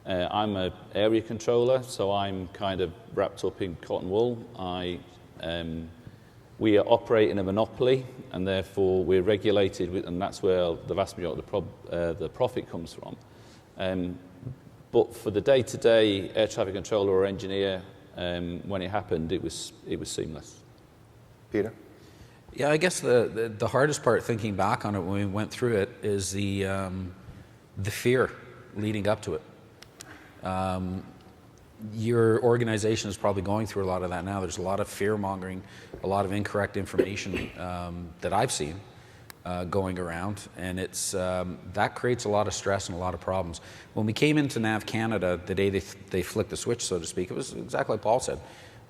I'm an area controller, so I'm kind of wrapped up in cotton wool. We operate in a monopoly, and therefore we're regulated, and that's where the vast majority of the profit comes from. But for the day-to-day air traffic controller or engineer, when it happened, it was seamless. Peter? Yeah, I guess the hardest part, thinking back on it when we went through it, is the fear leading up to it. Your organization is probably going through a lot of that now. There's a lot of fear-mongering, a lot of incorrect information that I've seen going around, and that creates a lot of stress and a lot of problems. When we came into Nav Canada, the day they flicked the switch, so to speak, it was exactly like Paul said.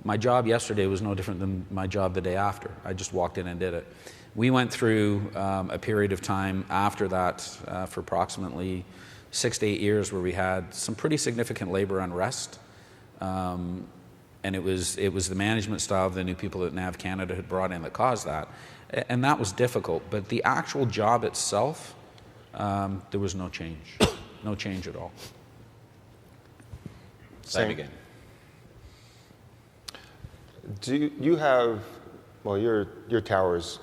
My job yesterday was no different than my job the day after. I just walked in and did it. We went through a period of time after that for approximately 6 to 8 years where we had some pretty significant labor unrest. And it was the management style of the new people that Nav Canada had brought in that caused that. And that was difficult. But the actual job itself, there was no change. No change at all. Same again. Do you have, well, your towers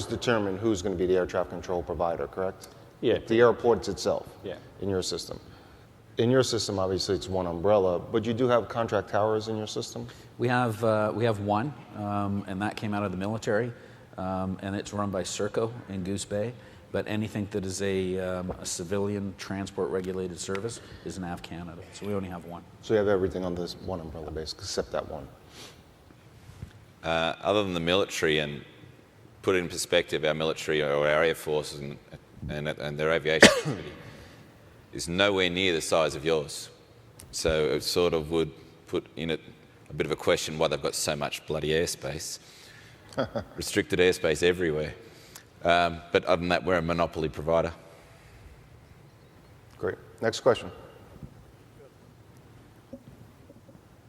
determine who's going to be the air traffic control provider, correct? Yeah. The airports itself. Yeah. In your system. In your system, obviously, it's one umbrella, but you do have contract towers in your system? We have one, and that came out of the military, and it's run by Serco in Goose Bay. But anything that is a civilian transport regulated service is Nav Canada. So we only have one. So you have everything on this one umbrella base, except that one. Other than the military, and put it in perspective, our military or our air forces and their aviation activity is nowhere near the size of yours. So it sort of would put in it a bit of a question why they've got so much bloody airspace, restricted airspace everywhere. But other than that, we're a monopoly provider. Great. Next question.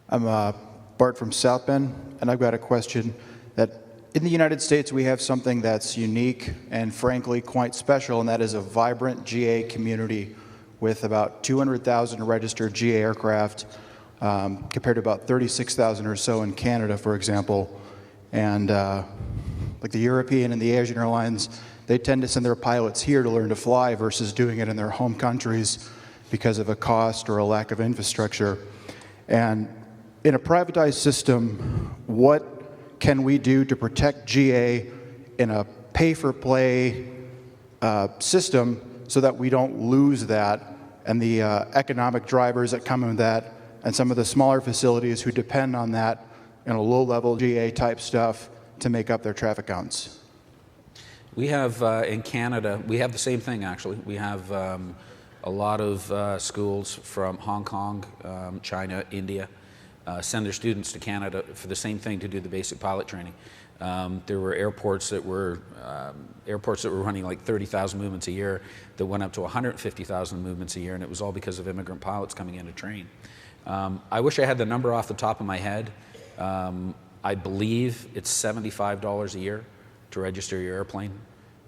I'm Bart from South Bend, and I've got a question that in the United States we have something that's unique and frankly quite special, and that is a vibrant GA community with about 200,000 registered GA aircraft compared to about 36,000 or so in Canada, for example. And like the European and the Asian airlines, they tend to send their pilots here to learn to fly versus doing it in their home countries because of a cost or a lack of infrastructure. And in a privatized system, what can we do to protect GA in a pay-for-play system so that we don't lose that and the economic drivers that come in that and some of the smaller facilities who depend on that in a low-level GA type stuff to make up their traffic counts? We have, in Canada, we have the same thing actually. We have a lot of schools from Hong Kong, China, India, send their students to Canada for the same thing, to do the basic pilot training. There were airports that were running like 30,000 movements a year that went up to 150,000 movements a year, and it was all because of immigrant pilots coming in to train. I wish I had the number off the top of my head. I believe it's $75 a year to register your airplane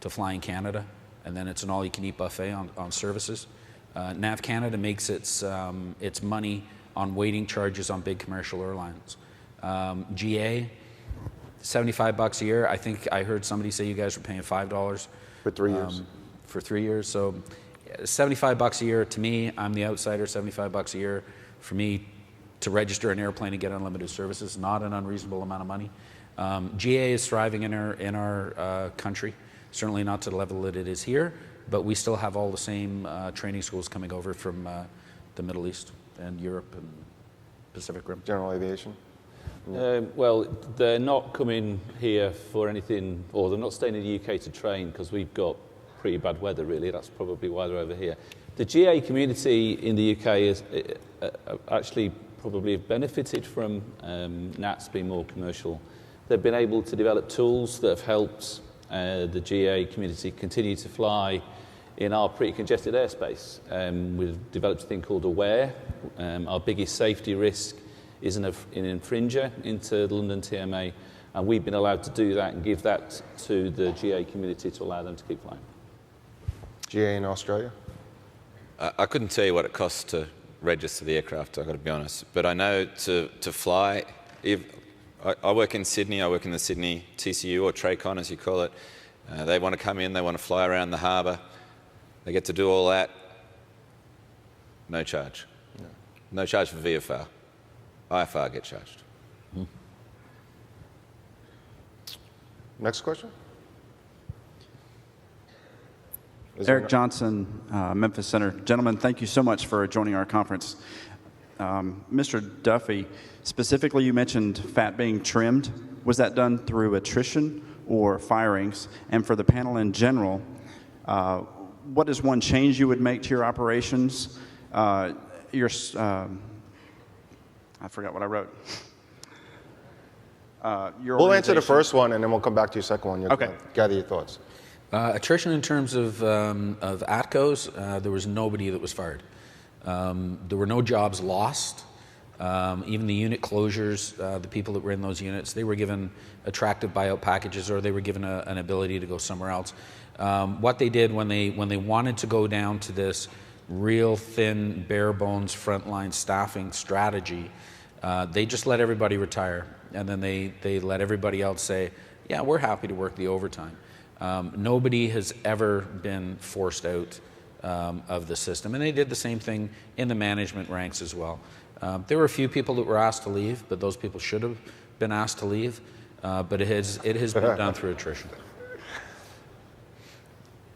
to fly in Canada, and then it's an all-you-can-eat buffet on services. Nav Canada makes its money on waiting charges on big commercial airlines. GA, $75 a year. I think I heard somebody say you guys were paying $5 For 3 years. For 3 years. So $75 a year to me, I'm the outsider. $75 a year for me to register an airplane and get unlimited services, not an unreasonable amount of money. GA is thriving in our country, certainly not to the level that it is here, but we still have all the same training schools coming over from the Middle East and Europe and Pacific Rim. General aviation. Well, they're not coming here for anything, or they're not staying in the UK to train because we've got pretty bad weather, really. That's probably why they're over here. The GA community in the UK is actually probably benefited from NATS being more commercial. They've been able to develop tools that have helped the GA community continue to fly in our pretty congested airspace. We've developed a thing called Aware. Our biggest safety risk is an infringer into the London TMA, and we've been allowed to do that and give that to the GA community to allow them to keep flying. GA in Australia? I couldn't tell you what it costs to register the aircraft, I've got to be honest. But I know to fly, I work in Sydney, I work in the Sydney TCU, or TRACON as you call it. They want to come in, they want to fly around the harbour. They get to do all that, no charge. No charge for VFR. IFR get charged. Next question? Eric Johnson, Memphis Center. Gentlemen, thank you so much for joining our conference. Mr. Duffy, specifically you mentioned fat being trimmed. Was that done through attrition or firings? And for the panel in general, what is one change you would make to your operations? I forgot what I wrote. We'll answer the first one, and then we'll come back to your second one. You'll gather your thoughts. Attrition in terms of ATCOs, there was nobody that was fired. There were no jobs lost. Even the unit closures, the people that were in those units, they were given attractive buyout packages, or they were given an ability to go somewhere else. What they did when they wanted to go down to this real thin, bare bones frontline staffing strategy, they just let everybody retire, and then they let everybody else say, yeah, we're happy to work the overtime. Nobody has ever been forced out of the system, and they did the same thing in the management ranks as well. There were a few people that were asked to leave, but those people should have been asked to leave, but it has been done through attrition.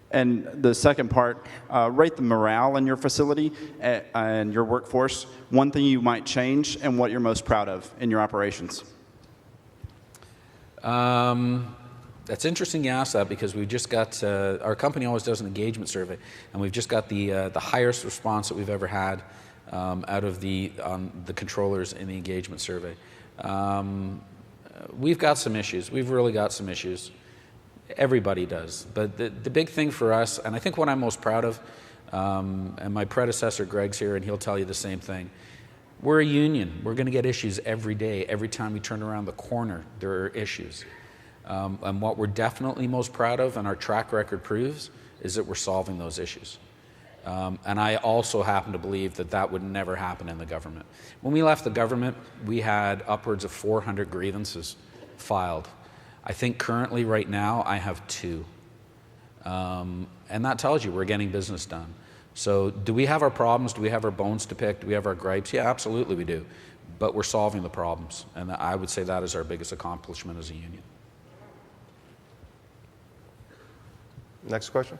And the second part, rate the morale in your facility and your workforce. One thing you might change and what you're most proud of in your operations. That's interesting you ask that, because we've just got, our company always does an engagement survey, and we've just got the highest response that we've ever had out of the controllers in the engagement survey. We've got some issues. We've really got some issues. Everybody does. But the big thing for us, and I think what I'm most proud of, and my predecessor Greg's here and he'll tell you the same thing, we're a union. We're going to get issues every day. Every time we turn around the corner, there are issues. And what we're definitely most proud of, and our track record proves, is that we're solving those issues. And I also happen to believe that that would never happen in the government. When we left the government, we had upwards of 400 grievances filed. I think currently, right now, I have 2. And that tells you we're getting business done. So do we have our problems? Do we have our bones to pick? Do we have our gripes? Yeah, absolutely we do. But we're solving the problems. And I would say that is our biggest accomplishment as a union. Next question.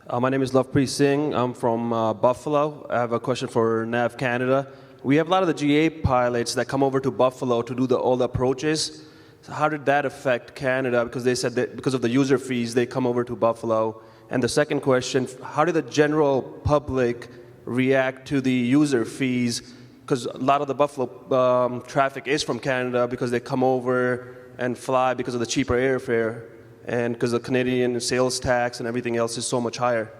My name is Lovepreet Singh. I'm from Buffalo. I have a question for Nav Canada. We have a lot of the GA pilots that come over to Buffalo to do all the approaches. So how did that affect Canada? Because they said that because of the user fees, they come over to Buffalo. And the second question, how did the general public react to the user fees? Because a lot of the Buffalo traffic is from Canada because they come over and fly because of the cheaper airfare and because the Canadian sales tax and everything else is so much higher.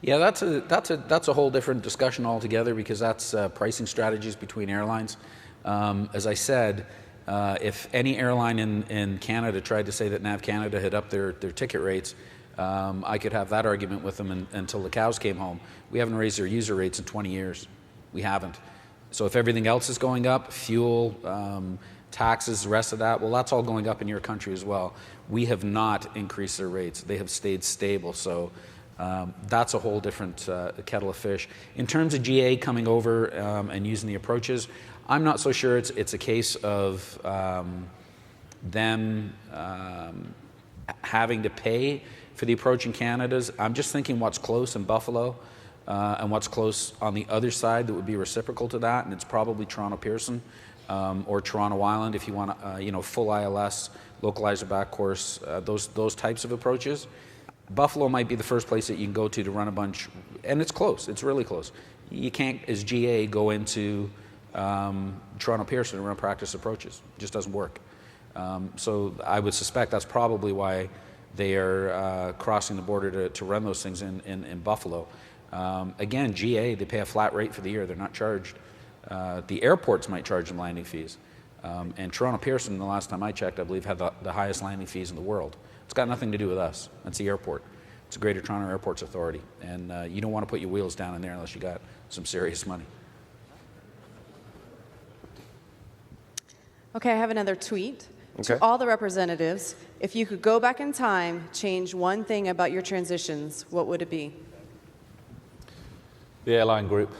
Yeah, that's a whole different discussion altogether because that's pricing strategies between airlines. As I said, if any airline in Canada tried to say that Nav Canada had upped their ticket rates, I could have that argument with them until the cows came home. We haven't raised their user rates in 20 years. We haven't. So if everything else is going up, fuel, taxes, the rest of that, well, that's all going up in your country as well. We have not increased their rates. They have stayed stable. So that's a whole different kettle of fish. In terms of GA coming over and using the approaches, I'm not so sure it's a case of them having to pay for the approach in Canada's. I'm just thinking what's close in Buffalo and what's close on the other side that would be reciprocal to that, and it's probably Toronto Pearson or Toronto Island if you want full ILS, localizer back course, those types of approaches. Buffalo might be the first place that you can go to run a bunch, and it's close. It's really close. You can't, as GA, go into Toronto Pearson and run practice approaches. It just doesn't work. So I would suspect that's probably why they are crossing the border to run those things in Buffalo. Again, GA, they pay a flat rate for the year. They're not charged. The airports might charge them landing fees. And Toronto Pearson, the last time I checked, I believe had the highest landing fees in the world. It's got nothing to do with us. That's the airport. It's the Greater Toronto Airports Authority. And you don't want to put your wheels down in there unless you got some serious money. Okay, I have another tweet. Okay. To all the representatives, if you could go back in time, change one thing about your transitions, what would it be? The airline group.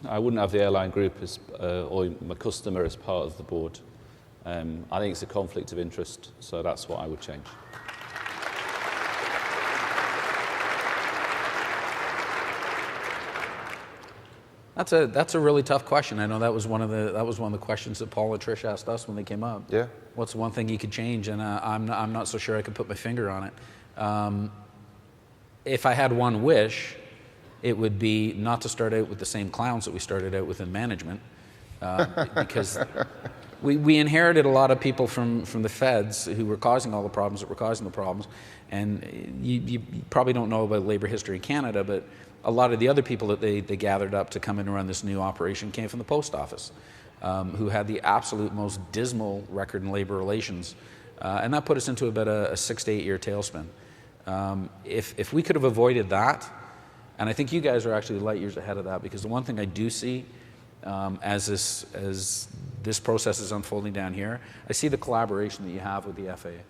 I wouldn't have the airline group as, or my customer as part of the board. I think it's a conflict of interest, so that's what I would change. That's a really tough question. I know that was one of the questions that Paul and Trish asked us when they came up. Yeah. What's one thing you could change? And I'm not so sure I could put my finger on it. If I had one wish, it would be not to start out with the same clowns that we started out with in management, because we inherited a lot of people from the feds who were causing all the problems that were causing the problems. And you probably don't know about labor history in Canada, but a lot of the other people that they gathered up to come in and run this new operation came from the post office, who had the absolute most dismal record in labor relations. And that put us into about a 6 to 8 year tailspin. If we could have avoided that, and I think you guys are actually light years ahead of that, because the one thing I do see as this process is unfolding down here, I see the collaboration that you have with the FAA.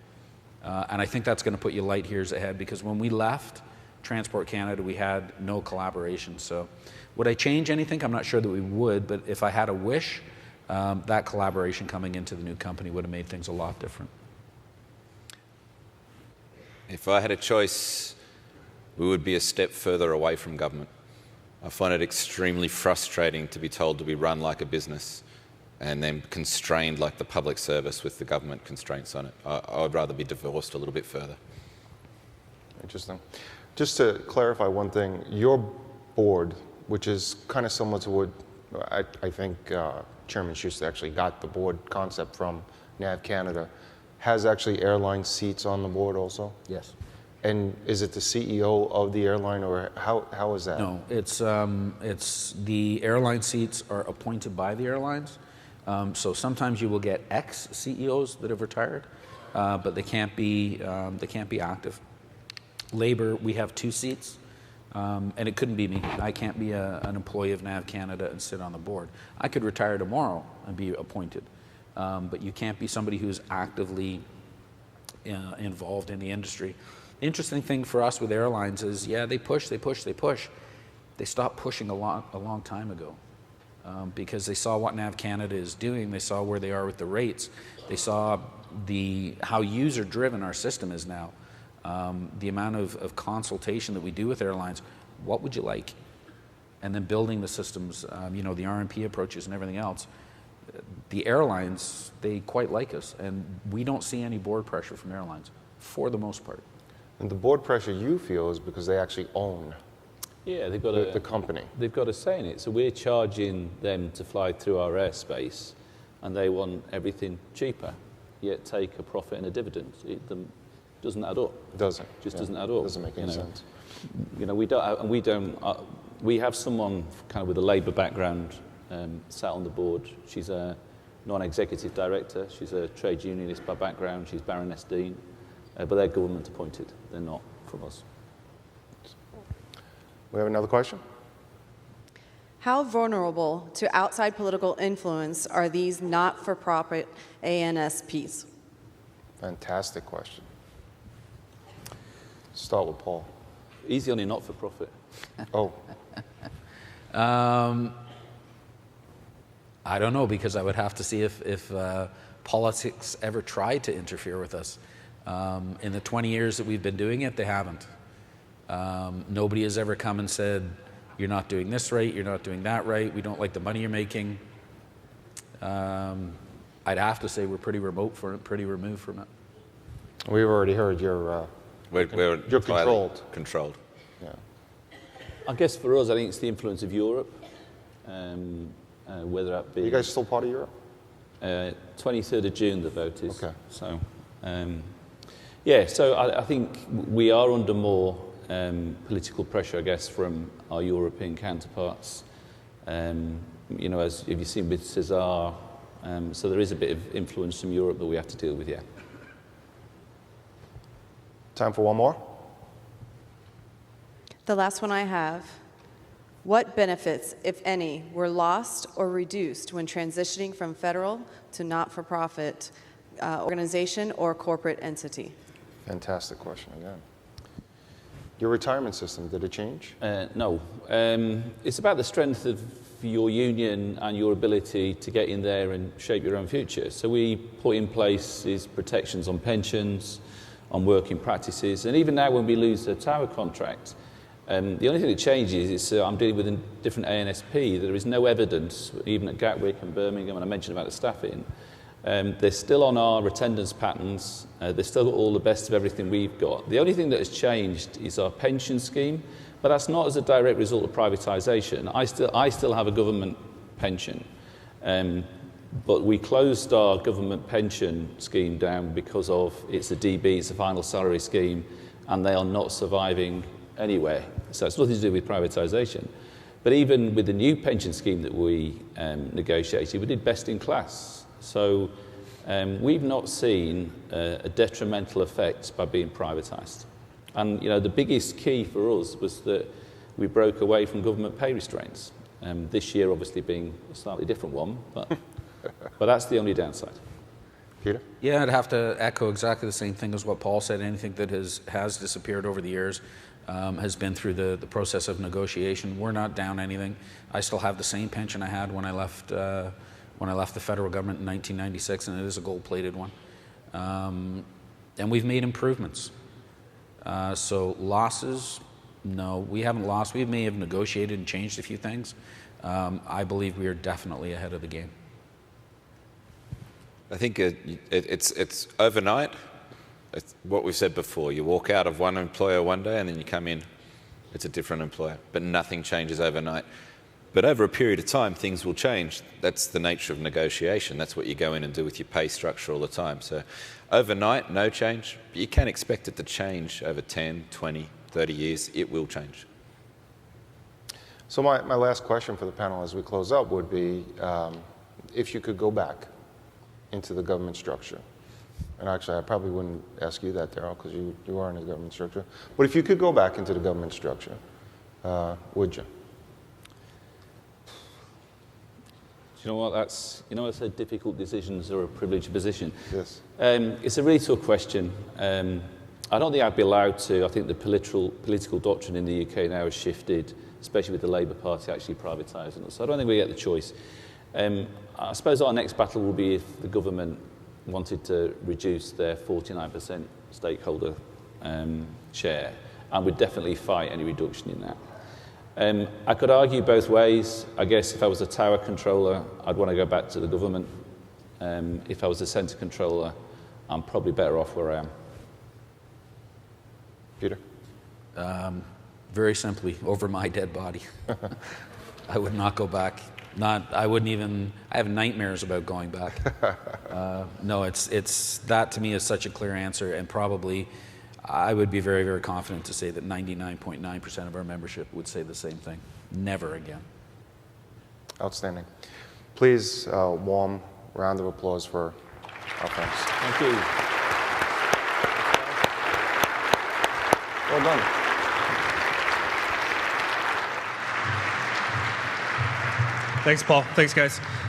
And I think that's going to put you light years ahead, because when we left Transport Canada, we had no collaboration. So would I change anything? I'm not sure that we would, but if I had a wish, that collaboration coming into the new company would have made things a lot different. If I had a choice, we would be a step further away from government. I find it extremely frustrating to be told to be run like a business and then constrained like the public service with the government constraints on it. I would rather be divorced a little bit further. Interesting. Just to clarify one thing, your board, which is kind of similar to what I think Chairman Schuster actually got the board concept from Nav Canada, has actually airline seats on the board also? Yes. And is it the CEO of the airline, or how is that? No, it's the airline seats are appointed by the airlines. So sometimes you will get ex-CEOs that have retired, but they can't be active. Labor, we have 2 seats, and it couldn't be me. I can't be an employee of Nav Canada and sit on the board. I could retire tomorrow and be appointed, but you can't be somebody who's actively involved in the industry. The interesting thing for us with airlines is, yeah, they push. they stopped pushing a long time ago because they saw what Nav Canada is doing. They saw where they are with the rates. They saw how user-driven our system is now. The amount of consultation that we do with airlines. What would you like? And then building the systems, the RMP approaches and everything else. The airlines, they quite like us, and we don't see any board pressure from airlines, for the most part. And the board pressure you feel is because they actually own Yeah, they've got the company. They've got a say in it. So we're charging them to fly through our airspace, and they want everything cheaper, yet take a profit and a dividend. It doesn't add up. It doesn't. Just doesn't add up. Doesn't make any sense. We have someone kind of with a Labour background sat on the board. She's a non-executive director. She's a trade unionist by background. She's Baroness Dean, but they're government appointed. They're not from us. We have another question? How vulnerable to outside political influence are these not-for-profit ANSPs? Fantastic question. Start with Paul. Easy on your not-for-profit. Oh, I don't know, because I would have to see if politics ever tried to interfere with us. In the 20 years that we've been doing it, they haven't. Nobody has ever come and said, you're not doing this right, you're not doing that right, we don't like the money you're making. I'd have to say we're pretty removed from it. we've already heard you're We're You're highly controlled. Controlled. yeah. I guess for us, I think it's the influence of Europe, whether that be... You guys still part of Europe? 23rd of June, the vote is. Okay. So, so I think we are under more political pressure, I guess, from our European counterparts. As if you've seen with Cesar, so there is a bit of influence from Europe that we have to deal with, yeah. Time for one more? The last one I have. What benefits, if any, were lost or reduced when transitioning from federal to not-for-profit organization or corporate entity? Fantastic question again. Your retirement system, did it change? No. It's about the strength of your union and your ability to get in there and shape your own future. So we put in place these protections on pensions, on working practices, and even now when we lose a tower contract, the only thing that changes is I'm dealing with a different ANSP. There is no evidence, even at Gatwick and Birmingham, and I mentioned about the staffing, they're still on our attendance patterns. They've still got all the best of everything we've got. The only thing that has changed is our pension scheme, but that's not as a direct result of privatisation. I still have a government pension, but we closed our government pension scheme down because of it's a DB, it's a final salary scheme, and they are not surviving anywhere. So it's nothing to do with privatisation. But even with the new pension scheme that we negotiated, we did best in class. So we've not seen a detrimental effect by being privatised. And the biggest key for us was that we broke away from government pay restraints. This year obviously being a slightly different one, but that's the only downside. Peter? Yeah, I'd have to echo exactly the same thing as what Paul said. Anything that has disappeared over the years has been through the process of negotiation. We're not down anything. I still have the same pension I had when I left the federal government in 1996, and it is a gold-plated one. And we've made improvements. So losses, no, we haven't lost. We may have negotiated and changed a few things. I believe we are definitely ahead of the game. I think it's overnight. It's what we've said before. You walk out of one employer one day and then you come in, it's a different employer. But nothing changes overnight. But over a period of time, things will change. That's the nature of negotiation. That's what you go in and do with your pay structure all the time. So overnight, no change. But you can expect it to change over 10, 20, 30 years. It will change. So my last question for the panel as we close up would be, if you could go back into the government structure, and actually I probably wouldn't ask you that, Daryl, because you are in the government structure, but if you could go back into the government structure, would you? Do you know what? I said difficult decisions are a privileged position. Yes. It's a really tough question. I I don't think I'd be allowed to. I think the political doctrine in the UK now has shifted, especially with the Labour Party actually privatising it. So I don't think we get the choice. I suppose our next battle will be if the government wanted to reduce their 49% stakeholder share, and we'd definitely fight any reduction in that. I could argue both ways. I guess if I was a tower controller, I'd want to go back to the government. If I was a centre controller, I'm probably better off where I am. Peter? Very simply, over my dead body. I would not go back. I wouldn't even, I have nightmares about going back. No, it's that to me is such a clear answer, and probably I would be very, very confident to say that 99.9% of our membership would say the same thing. Never again. Outstanding. Please, warm round of applause for our friends. Thank you. Well done. Thanks, Paul. Thanks, guys.